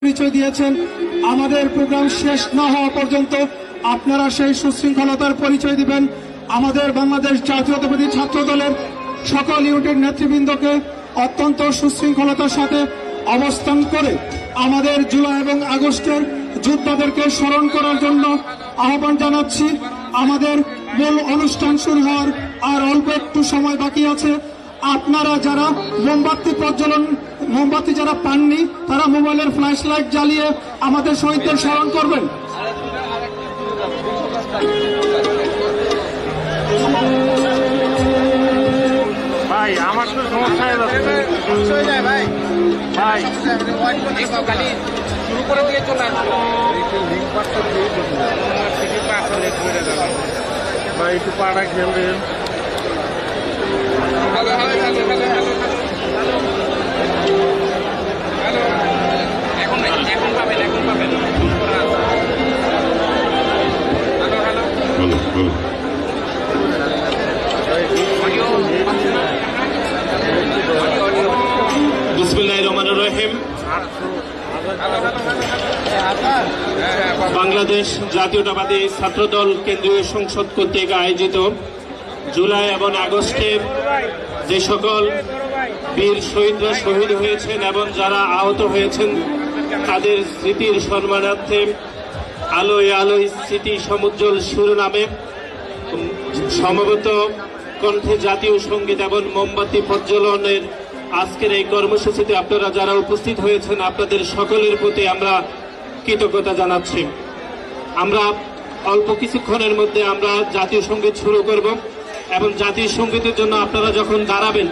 পরিচয় দিয়েছেন। আমাদের প্রোগ্রাম শেষ না হওয়া পর্যন্ত আপনারা সেই সুশৃঙ্খলতার পরিচয় দিবেন। আমাদের বাংলাদেশ জাতীয়তাবাদী ছাত্র দলের সকল ইউনিটের নেতৃবৃন্দকে অত্যন্ত সুশৃঙ্খলতার সাথে অবস্থান করে আমাদের জুলাই এবং আগস্টের যোদ্ধাদেরকে স্মরণ করার জন্য আহ্বান জানাচ্ছি। আমাদের মূল অনুষ্ঠান শুরু হওয়ার আর অল্প একটু সময় বাকি আছে। আপনারা যারা মোমবাতি যারা পাননি তারা মোবাইলের ফ্ল্যাশ লাইট জ্বালিয়ে আমাদের শহীদদের স্মরণ করবেন। ভাই আমার তো সমস্যা হয়ে যাচ্ছে ভাই ভাই শুরু করে দিয়ে চলে আসবো ভাই একটু পাড়া খেলবেন। বিসমিল্লাহির রহমানির রহিম। বাংলাদেশ জাতীয়তাবাদী ছাত্রদল কেন্দ্রীয় সংসদ কর্তৃক আয়োজিত জুলাই এবং আগস্টে যে সকল বীর শহীদরা শহীদ হয়েছেন এবং যারা আহত হয়েছেন তাদের স্মৃতির সম্মানার্থে আলোয় আলোয় স্মৃতি সমুজ্জ্বল শিরোনামে সমবেত কণ্ঠে জাতীয় সঙ্গীত এবং মোমবাতি প্রজ্বলনের আজকের এই কর্মসূচিতে আপনারা যারা উপস্থিত হয়েছেন আপনাদের সকলের প্রতি আমরা কৃতজ্ঞতা জানাচ্ছি। আমরা অল্প কিছুক্ষণের মধ্যে আমরা জাতীয় সঙ্গীত শুরু করব এবং জাতীয় সঙ্গীতের জন্য আপনারা যখন দাঁড়াবেন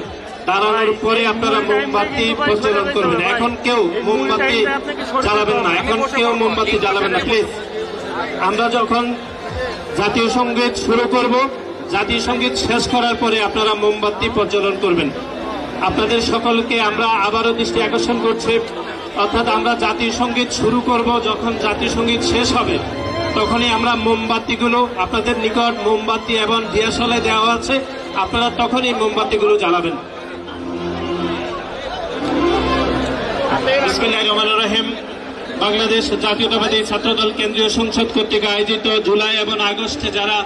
দাঁড়ানোর পরে আপনারা মোমবাতি প্রজ্বলন করবেন। এখন কেউ মোমবাতি জ্বালাবেন না, এখন কেউ মোমবাতি জ্বালাবেন না প্লিজ। আমরা যখন জাতীয় সঙ্গীত শুরু করব জাতীয় সঙ্গীত শেষ করার পরে আপনারা মোমবাতি প্রজ্বলন করবেন। আপনাদের সকলকে আমরা আবারও দৃষ্টি আকর্ষণ করছি, অর্থাৎ আমরা জাতীয় সঙ্গীত শুরু করব, যখন জাতীয় সঙ্গীত শেষ হবে তখনই আমরা মোমবাতিগুলো আপনাদের নিকট মোমবাতি এবং দিয়াশালায় দেওয়া আছে, আপনারা তখনই মোমবাতিগুলো জ্বালাবেন। বিসমিল্লাহির রহমানির রহিম। বাংলাদেশ জাতীয়তাবাদী ছাত্রদল কেন্দ্রীয় সংসদ কর্তৃক আয়োজিত জুলাই এবং আগস্টে যারা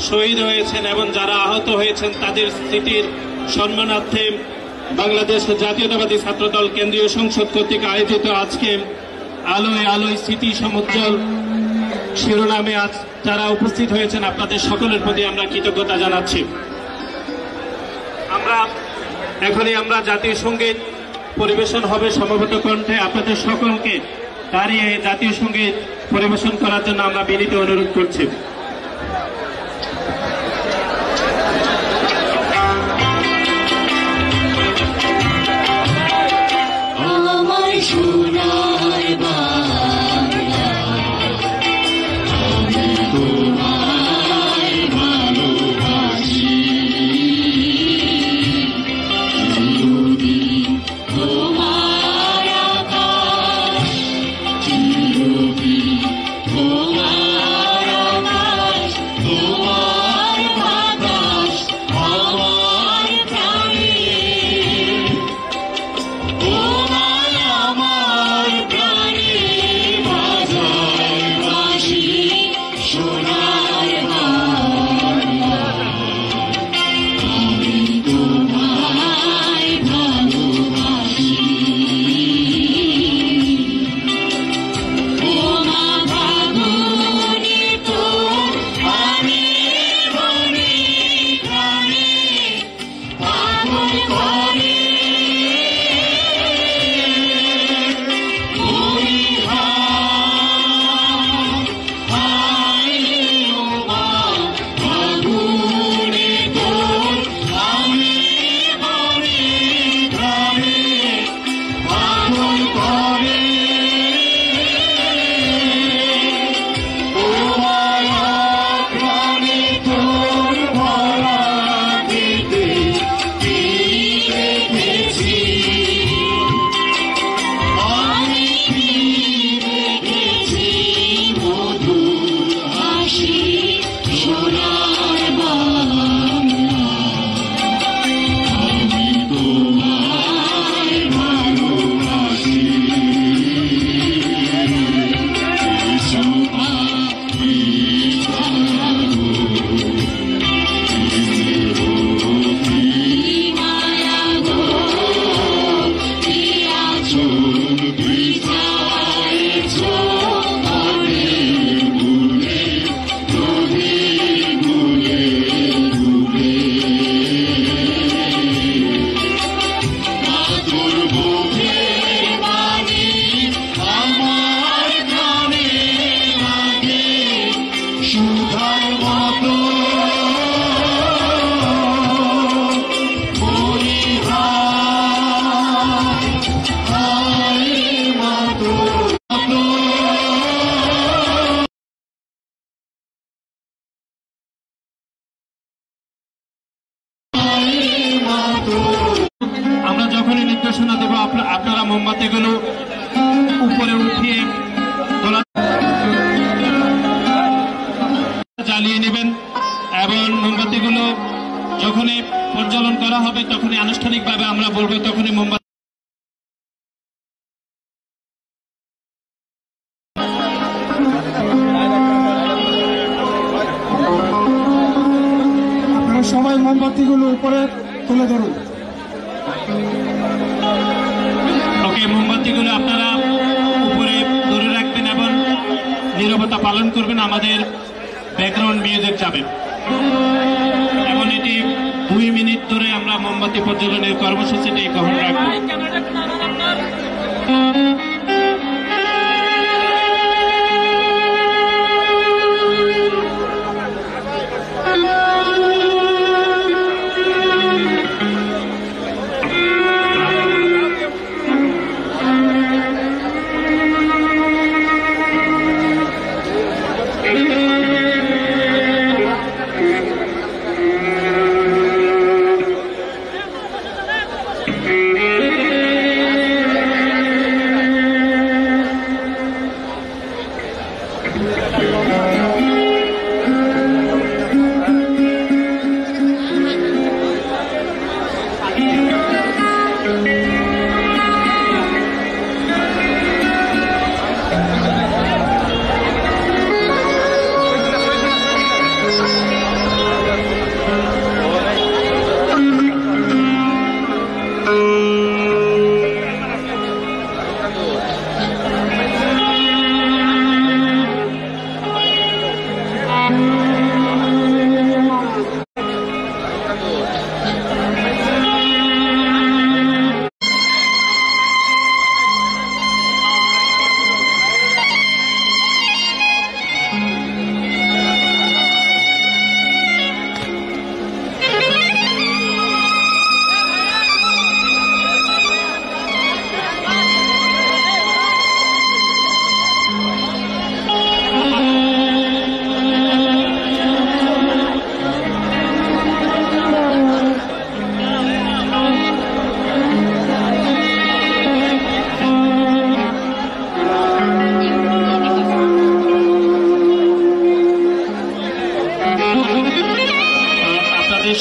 শহীদ হয়েছেন এবং যারা আহত হয়েছেন তাদের স্মৃতির সম্মানার্থে বাংলাদেশ জাতীয়তাবাদী ছাত্রদল কেন্দ্রীয় সংসদ কর্তৃক আয়োজিত আজকে আলোয় আলোয় স্মৃতি সমুজ্জ্বল শিরোনামে আজ যারা উপস্থিত হয়েছেন আপনাদের সকলের প্রতি আমরা কৃতজ্ঞতা জানাচ্ছি। এখনই আমরা জাতীয় সঙ্গীত পরিবেশন হবে সমবেত কণ্ঠে। আপনাদের সকলকে দাঁড়িয়ে জাতীয় সঙ্গীত পরিবেশন করার জন্য আমরা বিনীত অনুরোধ করছি। যখনই নির্দেশনা দেব আপনারা মোমবাতিগুলো উপরে উঠিয়ে জ্বালিয়ে নেবেন এবং মোমবাতিগুলো যখনই প্রজ্বলন করা হবে তখনই আনুষ্ঠানিকভাবে আমরা বলবো তখনই মোমবাতি সবাই মোমবাতিগুলো উপরে তুলে ধরুন। ওকে, মোমবাতিগুলো আপনারা উপরে ধরে রাখবেন এবং নীরবতা পালন করবেন। আমাদের ব্যাকগ্রাউন্ড মিউজিক যাবে এবং এটি 2 মিনিট ধরে আমরা মোমবাতি প্রজ্বলনের কর্মসূচিটি গ্রহণ রাখবো।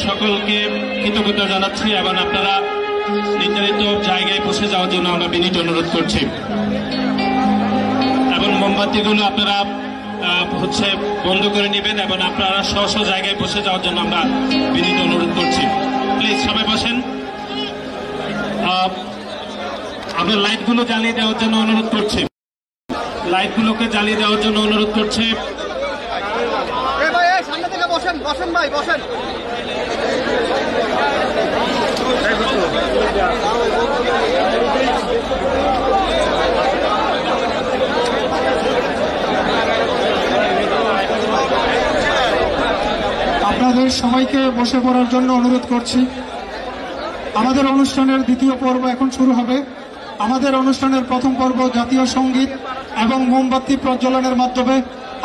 সকলকে কৃতজ্ঞতা জানাচ্ছি এবং আপনারা নির্ধারিত জায়গায় বসে যাওয়ার জন্য আমরা বিনীত অনুরোধ করছি এবং মোমবাতিগুলো আপনারা বন্ধ করে নেবেন এবং আপনারা স্ব স্ব জায়গায় বসে যাওয়ার জন্য আমরা বিনীত অনুরোধ করছি। প্লিজ সবাই বসেন। আমরা লাইটগুলো জ্বালিয়ে দেওয়ার জন্য অনুরোধ করছি, লাইটগুলোকে জ্বালিয়ে দেওয়ার জন্য অনুরোধ করছি। বসেন বসেন ভাই বসেন। আপনাদের সবাইকে বসে পড়ার জন্য অনুরোধ করছি। আমাদের অনুষ্ঠানের দ্বিতীয় পর্ব এখন শুরু হবে। আমাদের অনুষ্ঠানের প্রথম পর্ব জাতীয় সঙ্গীত এবং মোমবাতি প্রজ্বলনের মাধ্যমে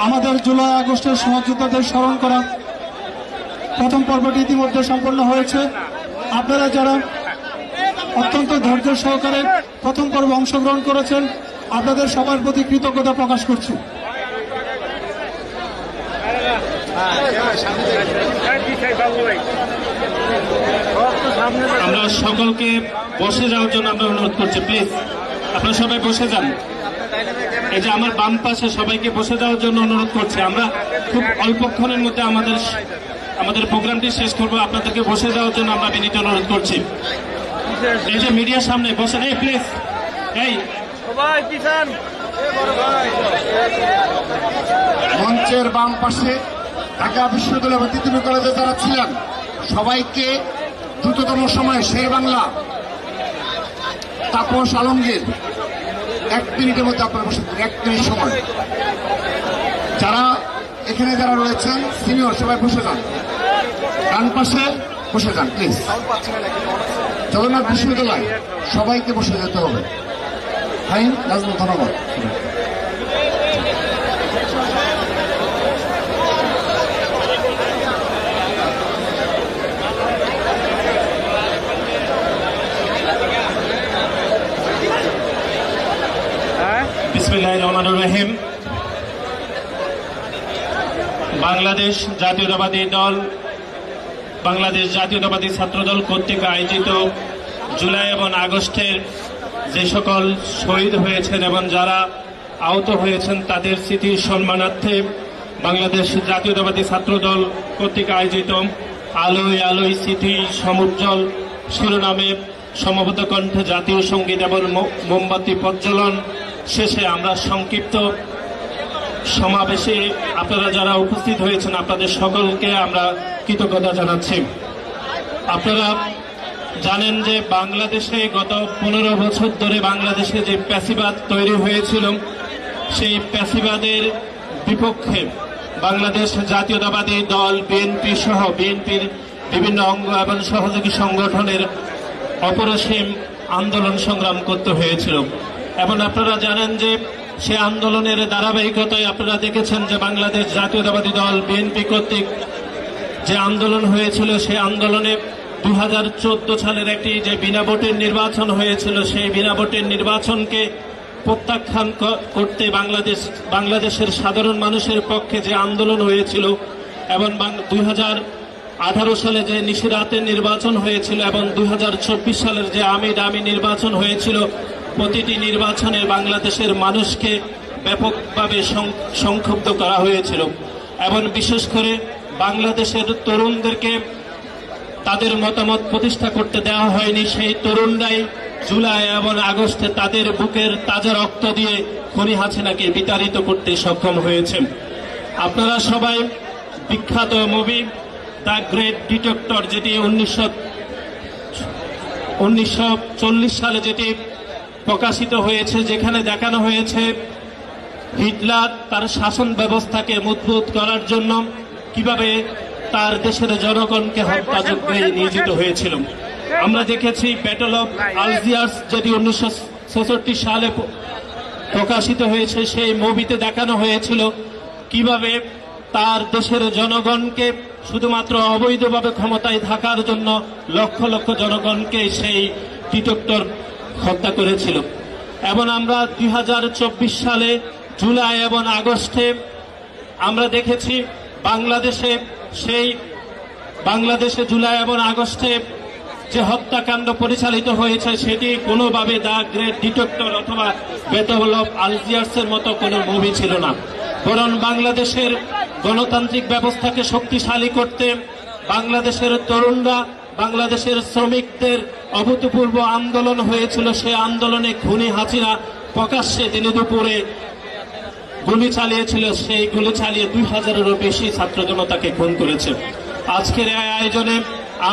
আমাদের জুলাই আগস্টের সহযোদ্ধাদের স্মরণ করা। প্রথম পর্বটি ইতিমধ্যে সম্পন্ন হয়েছে। আপনারা যারা অত্যন্ত ধৈর্য সহকারে প্রথম পর্বে অংশগ্রহণ করেছেন আপনাদের সবার প্রতি কৃতজ্ঞতা প্রকাশ করছি। আমরা সকলকে বসে যাওয়ার জন্য আমরা অনুরোধ করছি। প্লিজ আপনারা সবাই বসে যান। এই যে আমার বাম পাশে সবাইকে বসে যাওয়ার জন্য অনুরোধ করছি। আমরা খুব অল্পক্ষণের মধ্যে আমাদের প্রোগ্রামটি শেষ করবো। আপনাদেরকে বসে যাওয়ার জন্য আমরা বিনীত অনুরোধ করছি। এই যে মিডিয়ার সামনে বসেন, এই প্লিজ, এই মঞ্চের বাম পাশে ঢাকা বিশ্ববিদ্যালয় তিতুমির কলেজে যারা ছিলেন সবাইকে দ্রুততম সময়ে শের বাংলা তাপস আলমগীর 1 মিনিটের মধ্যে আপনারা বসে 1 মিনিট সময়। যারা এখানে যারা রয়েছেন সিনিয়র সবাই বসে যান, ডান পাশে বসে যান প্লিজ। জগন্নাথ বিশ্ববিদ্যালয় সবাইকে বসে যেতে হবে। ফাইন, ধন্যবাদ। রহমানুর রহিম। বাংলাদেশ জাতীয়তাবাদী দল, বাংলাদেশ জাতীয়তাবাদী ছাত্রদল কর্তৃক আয়োজিত জুলাই এবং আগস্টের যে সকল শহীদ হয়েছেন এবং যারা আহত হয়েছেন তাদের স্মৃতি সম্মানার্থে বাংলাদেশ জাতীয়তাবাদী ছাত্রদল কর্তৃক আয়োজিত আলোয় আলোয় স্মৃতি সমুজ্জ্বল শিরোনামে সমবেত কণ্ঠে জাতীয় সঙ্গীত এবং মোমবাতি প্রজ্বলন শেষে আমরা সংক্ষিপ্ত সমাবেশে আপনারা যারা উপস্থিত হয়েছেন আপনাদের সকলকে আমরা কৃতজ্ঞতা জানাচ্ছি। আপনারা জানেন যে বাংলাদেশে গত 15 বছর ধরে বাংলাদেশে যে প্যাসিবাদ তৈরি হয়েছিল সেই প্যাসিবাদের বিপক্ষে বাংলাদেশ জাতীয়তাবাদী দল বিএনপি সহ বিএনপির বিভিন্ন অঙ্গ এবং সহযোগী সংগঠনের অপরিসীম আন্দোলন সংগ্রাম করতে হয়েছিল এবং আপনারা জানেন যে সে আন্দোলনের ধারাবাহিকতায় আপনারা দেখেছেন যে বাংলাদেশ জাতীয়তাবাদী দল বিএনপি কর্তৃক যে আন্দোলন হয়েছিল সেই আন্দোলনে 2014 সালের একটি যে বিনা ভোটের নির্বাচন হয়েছিল সেই বিনা ভোটের নির্বাচনকে প্রত্যাখ্যান করতে বাংলাদেশের সাধারণ মানুষের পক্ষে যে আন্দোলন হয়েছিল এবং 2018 সালে যে নিশিরাতের নির্বাচন হয়েছিল এবং 2024 সালের যে আমি দামি নির্বাচন হয়েছিল প্রতিটি নির্বাচনে বাংলাদেশের মানুষকে ব্যাপকভাবে সংক্ষুব্ধ করা হয়েছিল এবং বিশেষ করে বাংলাদেশের তরুণদেরকে তাদের মতামত প্রতিষ্ঠা করতে দেওয়া হয়নি। সেই তরুণরাই জুলাই এবং আগস্টে তাদের বুকের তাজা রক্ত দিয়ে খনি হাসিনাকে বিতাড়িত করতে সক্ষম হয়েছে। আপনারা সবাই বিখ্যাত মুভি দ্য গ্রেট ডিটেক্টর যেটি 1940 সালে যেটি প্রকাশিত হয়েছে, যেখানে দেখানো হয়েছে হিটলার তার শাসন ব্যবস্থাকে মজবুত করার জন্য কিভাবে তার দেশের জনগণকে হত্যাযজ্ঞে নিয়োজিত হয়েছিল। আমরা দেখেছি ব্যাটল অফ আলজিয়ার্স যেটি 1966 সালে প্রকাশিত হয়েছে, সেই মুভিতে দেখানো হয়েছিল কিভাবে তার দেশের জনগণকে শুধুমাত্র অবৈধভাবে ক্ষমতায় থাকার জন্য লক্ষ লক্ষ জনগণকে সেই ডিটেক্টর হত্যা করেছিল। এবং আমরা 2024 সালে জুলাই এবং আগস্টে আমরা দেখেছি বাংলাদেশে জুলাই এবং আগস্টে যে হত্যাকাণ্ড পরিচালিত হয়েছে সেটি কোনোভাবে দ্য গ্রেট ডিটেক্টর অথবা ব্যাটল অফ আলজিয়ার্সের মতো কোনো মুভি ছিল না, বরং বাংলাদেশের গণতান্ত্রিক ব্যবস্থাকে শক্তিশালী করতে বাংলাদেশের তরুণরা, বাংলাদেশের শ্রমিকদের অভূতপূর্ব আন্দোলন হয়েছিল। সেই আন্দোলনে খুনি হাসিনা প্রকাশ্যে দিনে দুপুরে গুলি চালিয়েছিল, সেই গুলি চালিয়ে 2000-এরও বেশি ছাত্র জনতাকে খুন করেছে। আজকের এই আয়োজনে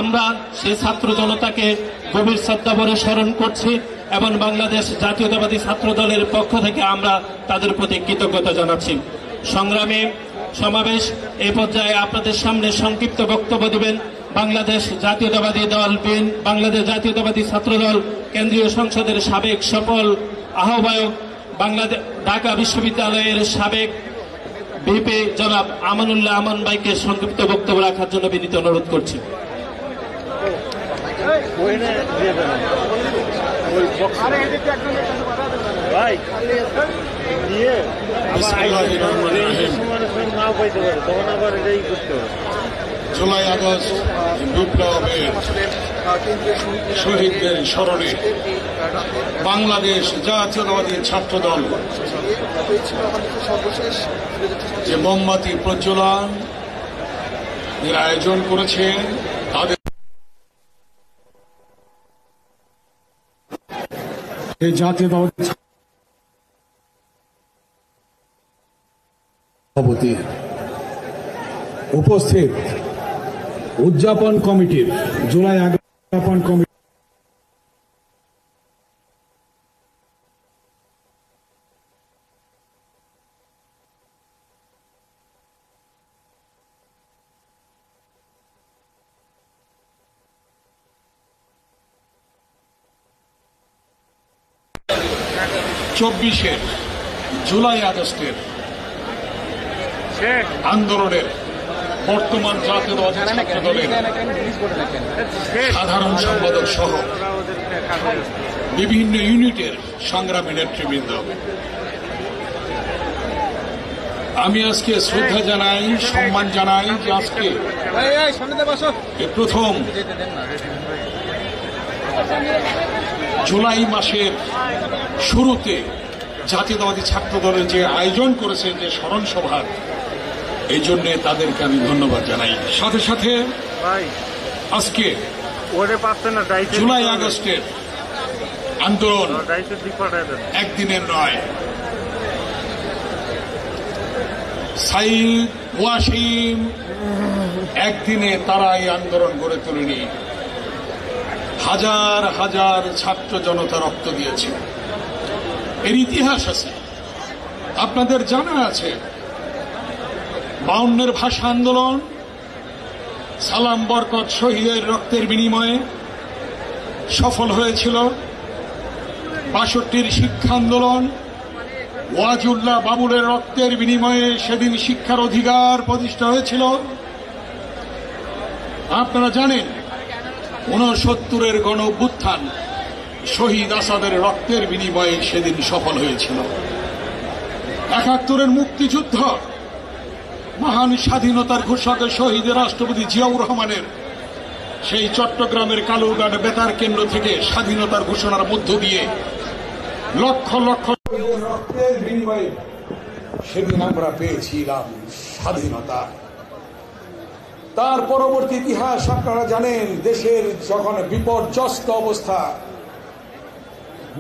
আমরা সেই ছাত্র জনতাকে গভীর শ্রদ্ধাভরে স্মরণ করছি এবং বাংলাদেশ জাতীয়তাবাদী ছাত্র দলের পক্ষ থেকে আমরা তাদের প্রতি কৃতজ্ঞতা জানাচ্ছি। সংগ্রামী সমাবেশ এই পর্যায়ে আপনাদের সামনে সংক্ষিপ্ত বক্তব্য দেবেন বাংলাদেশ জাতীয়তাবাদী দল বাংলাদেশ জাতীয়তাবাদী ছাত্র দল কেন্দ্রীয় সংসদের সাবেক সফল আহ্বায়ক, ঢাকা বিশ্ববিদ্যালয়ের সাবেক ভিপি জনাব আমানুল্লাহ আমান ভাইকে সংক্ষিপ্ত বক্তব্য রাখার জন্য বিনীত অনুরোধ করছি। জুলাই আগস্ট বিপ্লবের শহীদদের স্মরণে বাংলাদেশ জাতীয়তাবাদী ছাত্র দল যে মোমবাতি প্রজ্বলন এর আয়োজন করেছে তাদের এই জাতীয়তাবাদী সভাপতি উপস্থিত উদযাপন কমিটির জুলাই আগস্ট উদযাপন কমিটি চব্বিশের জুলাই আগস্টের আন্দোলনের বর্তমান জাতীয়তাবাদী ছাত্র দলের সাধারণ সম্পাদক সহ বিভিন্ন ইউনিটের সংগ্রামী নেতৃবৃন্দ, আমি আজকে শ্রদ্ধা জানাই, সম্মান জানাই যে আজকে প্রথম জুলাই মাসের শুরুতে জাতীয়তাবাদী ছাত্র দলের যে আয়োজন করেছে যে স্মরণ সভার, এই জন্য তাদেরকে আমি ধন্যবাদ জানাই। সাথে সাথে আজকে জুলাই আগস্টের আন্দোলন একদিনের নয়। সাইদ, ওয়াসিম একদিনে তারা এই আন্দোলন গড়ে তোলেনি, হাজার হাজার ছাত্র জনতা রক্ত দিয়েছে। এর ইতিহাস আছে, আপনাদের জানা আছে। 52-এর ভাষা আন্দোলন, সালাম বরকত শহীদের রক্তের বিনিময়ে সফল হয়েছিল। 62-র শিক্ষা আন্দোলন, ওয়াজুল্লাহ বাবুলের রক্তের বিনিময়ে সেদিন শিক্ষার অধিকার প্রতিষ্ঠা হয়েছিল। আপনারা জানেন 69-এর গণ অভ্যুত্থান শহীদ আসাদের রক্তের বিনিময়ে সেদিন সফল হয়েছিল। 71-এর মুক্তিযুদ্ধ, মহান স্বাধীনতার ঘোষক শহীদ রাষ্ট্রপতি জিয়াউর রহমানের সেই চট্টগ্রামের কালুরঘাট বেতার কেন্দ্র থেকে স্বাধীনতার ঘোষণার মধ্য দিয়ে লক্ষ লক্ষ রক্তের বিনিময়ে সেদিন আমরা পেয়েছিলাম স্বাধীনতা। তার পরবর্তী ইতিহাস আপনারা জানেন। দেশের যখন বিপর্যস্ত অবস্থা,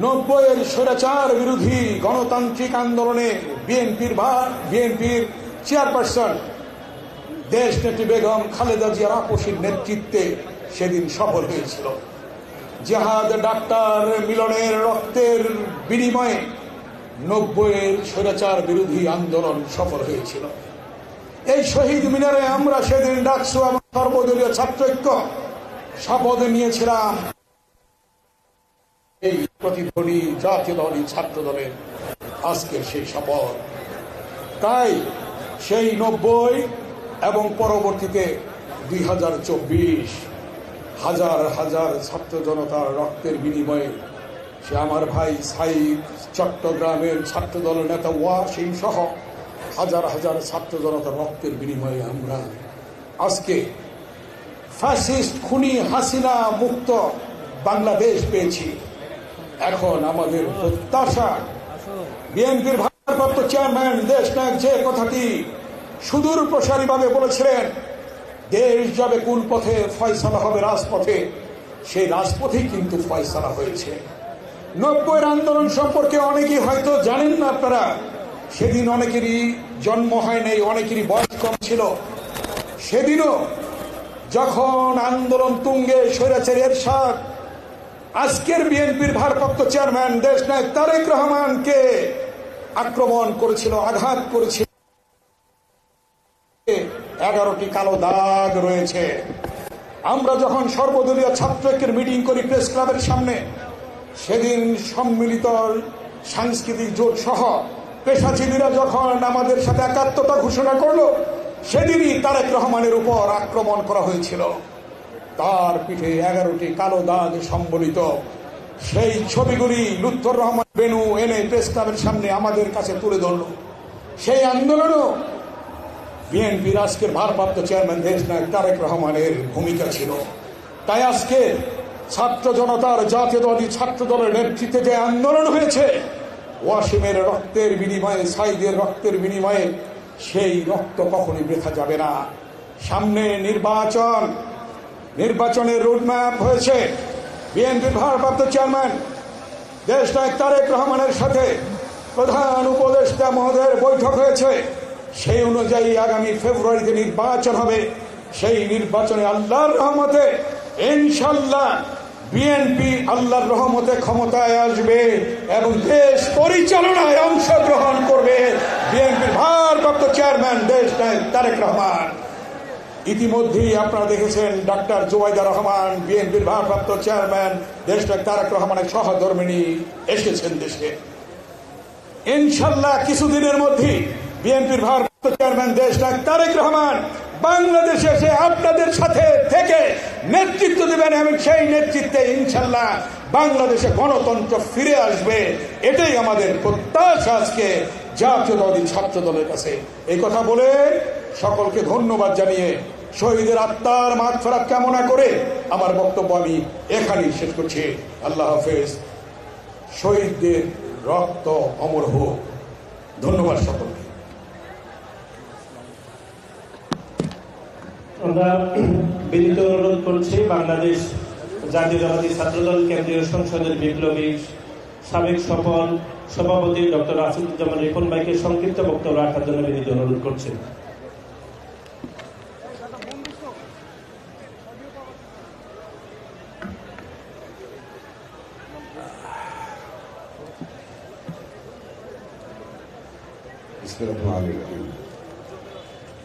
90-এর স্বৈরাচার বিরোধী গণতান্ত্রিক আন্দোলনে বিএনপির চেয়ারপারসন দেশনেত্রী বেগম খালেদা জিয়ার আপসীর নেতৃত্বে সেদিন সফল হয়েছিল। জাহাদ ডাক্তার মিলনের রক্তের বিনিময়ে 90-এর স্বৈরাচার বিরোধী আন্দোলন সফল হয়েছিল। এই শহীদ মিনারে আমরা সেদিন ডাকসু এবং সর্বদলীয় ছাত্রৈক্য শপথ নিয়েছিলাম। এই প্রতিধ্বনি জাতীয়তাবাদী ছাত্র দলের আজকের সেই শপথ। তাই সেই 90 এবং পরবর্তীতে 2024 হাজার হাজার ছাত্র জনতার রক্তের বিনিময়ে সে আমার ভাই সাইদ, চট্টগ্রামের ছাত্র দলের নেতা ওয়াসিম সহ হাজার হাজার ছাত্র জনতার রক্তের বিনিময়ে আমরা আজকে ফ্যাসিস্ট খুনি হাসিনা মুক্ত বাংলাদেশ পেয়েছি। এখন আমাদের প্রত্যাশা, বিএনপির ভারপ্রাপ্ত চেয়ারম্যান দেশনায়ক যে কথাটি সুদূর প্রসারীভাবে বলেছিলেন, দেশ যাবে কোন পথে, ফয়সালা হবে রাজপথে, সেই রাজপথেই কিন্তু ফয়সালা হয়েছে। 90-এর আন্দোলন সম্পর্কে অনেকেই হয়তো জানেন না আপনারা। সেদিন অনেকেরই জন্ম হয় নাই, অনেকেরই বয়স কম ছিল। সেদিনও যখন আন্দোলন তুঙ্গে স্বৈরাচারী এরশাদ আজকের বিএনপির ভারপ্রাপ্ত চেয়ারম্যান দেশনায়ক তারেক রহমানকে আক্রমণ করেছিল, আঘাত করেছিল, 11টি কালো দাগ রয়েছে। আমরা যখন সর্বদলীয় ছাত্রৈক্যের মিটিং করি প্রেস ক্লাবের সামনে, সেদিন সম্মিলিত সাংস্কৃতিক জোট সহ পেশাজীবীরা যখন আমাদের সাথে একাত্মতা ঘোষণা করলো, সেদিনই তারেক রহমানের উপর আক্রমণ করা হয়েছিল। তার পিঠে 11টি কালো দাগ সম্বলিত সেই ছবিগুলি লুৎফর রহমান বেনু এনে প্রেস ক্লাবের সামনে আমাদের কাছে তুলে ধরল। সেই আন্দোলনও বিএনপির আজকের ভারপ্রাপ্ত চেয়ারম্যান দেশনায়ক তারেক রহমানের ভূমিকা ছিল। তাই আজকে ছাত্র জনতার জাতীয়তাবাদী ছাত্র দলের নেতৃত্বে যে আন্দোলন হয়েছে, ওয়াসিমের রক্তের বিনিময়ে, সাইদের রক্তের বিনিময়ে, সেই রক্ত কখনই বৃথা যাবে না। সামনে নির্বাচনের রোডম্যাপ হয়েছে। বিএনপির ভারপ্রাপ্ত চেয়ারম্যান দেশনায়ক তারেক রহমানের সাথে প্রধান উপদেষ্টা মহোদয়ের বৈঠক হয়েছে। সেই অনুযায়ী আগামী ফেব্রুয়ারিতে নির্বাচন হবে। সেই নির্বাচনে আল্লাহর রহমতে ইনশাল্লাহ বিএনপি আল্লাহর রহমতে ক্ষমতায় আসবে এবং দেশ পরিচালনায় অংশগ্রহণ করবে বিএনপির ভারপ্রাপ্ত চেয়ারম্যান দেশনায়ক তারেক রহমান। ইতিমধ্যেই আপনারা দেখেছেন ডাক্তার জুবাইদা রহমান, বিএনপির ভারপ্রাপ্ত চেয়ারম্যান দেশনায়ক তারেক রহমানের সহধর্মিণী এসেছেন দেশে। ইনশাল্লাহ কিছুদিনের মধ্যেই বিএনপির ভারপ্রাপ্ত চেয়ারম্যান দেশনায়ক তারেক রহমান বাংলাদেশে এসে আপনাদের সাথে থেকে নেতৃত্ব দেবেন এবং সেই নেতৃত্বে ইনশাল্লাহ বাংলাদেশে গণতন্ত্র ফিরে আসবে। এটাই আমাদের প্রত্যাশা। আজকে জাতীয়তাবাদী ছাত্র দলের কাছে এই কথা বলে সকলকে ধন্যবাদ জানিয়ে শহীদের আত্মার মাগফিরাত কামনা করে আমার বক্তব্য আমি এখানেই শেষ করছি। আল্লাহ হাফেজ। শহীদদের রক্ত অমর হোক। ধন্যবাদ সকলকে। আমরা বিনীত অনুরোধ করছি বাংলাদেশ জাতীয়তাবাদী ছাত্রদল কেন্দ্রীয় সংসদের বিপ্লবী সাবেক সফল সভাপতি ডক্টর আসাদুজ্জামান রিপন ভাইকে সংক্ষিপ্ত বক্তব্য রাখার জন্য বিনীত অনুরোধ করছেন।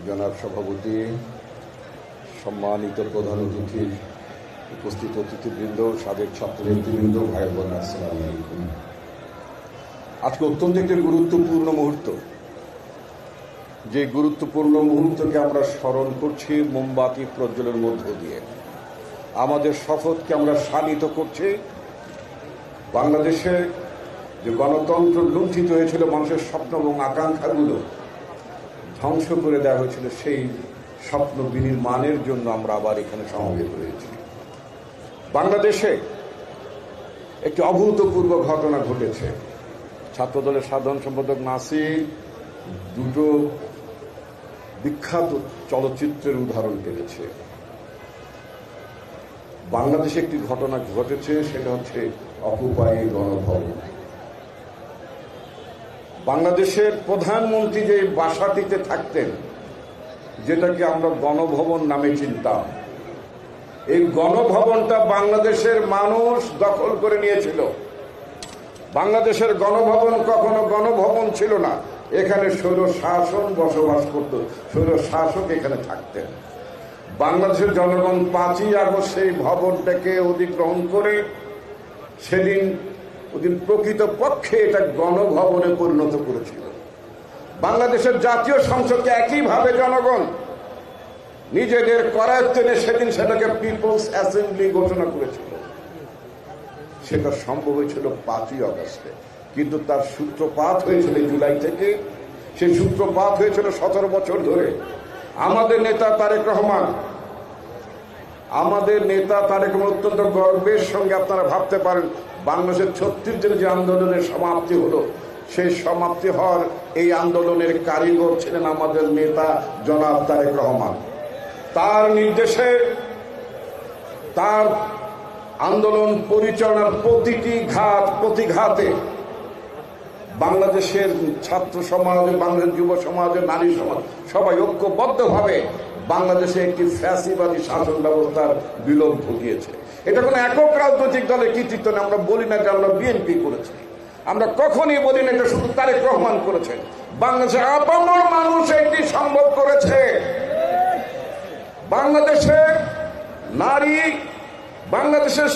জনাব সভাপতি, সম্মানিত প্রধান অতিথি, উপস্থিত অতিথিবৃন্দ, সাবেক ছাত্র নেতৃবৃন্দ, ভাই বোন, আসসালামু আলাইকুম। আজকে অত্যন্ত একটি গুরুত্বপূর্ণ মুহূর্ত। যে গুরুত্বপূর্ণ মুহূর্তকে আমরা স্মরণ করছি মোমবাতি প্রজ্বলের মধ্য দিয়ে। আমাদের শপথকে আমরা শানিত করছি। বাংলাদেশে যে গণতন্ত্র লুণ্ঠিত হয়েছিল, মানুষের স্বপ্ন এবং আকাঙ্ক্ষাগুলো ধ্বংস করে দেওয়া হয়েছিল, সেই স্বপ্ন বিনির্মাণের জন্য আমরা আবার এখানে সমবেত হয়েছি। বাংলাদেশে একটি অভূতপূর্ব ঘটনা ঘটেছে। ছাত্রদলের সাধারণ সম্পাদক নাসির দুটো বিখ্যাত চলচ্চিত্রের উদাহরণ পেয়েছে। বাংলাদেশে একটি ঘটনা ঘটেছে, সেটা হচ্ছে অকুপাই গণভবন। বাংলাদেশের প্রধানমন্ত্রী যে বাসাটিতে থাকতেন, যেটাকে আমরা গণভবন নামে চিনতাম, এই গণভবনটা বাংলাদেশের মানুষ দখল করে নিয়েছিল। বাংলাদেশের গণভবন কখনো গণভবন ছিল না। এখানে স্বৈর শাসন বসবাস করত, স্বৈর শাসক এখানে থাকতেন। বাংলাদেশের জনগণ 5ই আগস্ট সেই ভবনটাকে অধিগ্রহণ করে সেদিন প্রকৃত পক্ষে এটা গণভবনে পরিণত করেছিল। বাংলাদেশের জাতীয় সংসদকে একইভাবে জনগণ নিজেদের করায়ত্তে সেদিন সেটাকে পিপলস অ্যাসেম্বলি ঘোষণা করেছিল। সেটা সম্ভব হয়েছিল 5ই আগস্টে, কিন্তু তার সূত্রপাত হয়েছিল জুলাই থেকে। সেই সূত্রপাত হয়েছিল 17 বছর ধরে। আমাদের নেতা তারেক রহমান অত্যন্ত গর্বের সঙ্গে, আপনারা ভাবতে পারেন, বাংলাদেশের 36 যে আন্দোলনের সমাপ্তি হলো, সেই সমাপ্তি হওয়ার এই আন্দোলনের কারিগর ছিলেন আমাদের নেতা জনাব তারেক রহমান। তার নির্দেশে, তার আন্দোলন পরিচালনার প্রতিটি প্রতিঘাতে বাংলাদেশের ছাত্র সমাজ, বাংলাদেশের যুব সমাজের, নারী সমাজ সবাই ঐক্যবদ্ধভাবে বাংলাদেশে একটি ফ্যাসিবাদী শাসন ব্যবস্থার বিলোপ ঘটিয়েছে। এটা কোনো একক রাজনৈতিক দলের কৃতিত্ব না। আমরা বলি না যে আমরা বিএনপি করেছি, আমরা কখনই বলি না এটা শুধু তারেক রহমান করেছেন। বাংলাদেশের আপামর মানুষ এটি সম্ভব করেছে। বাংলাদেশে নারী, বাংলাদেশের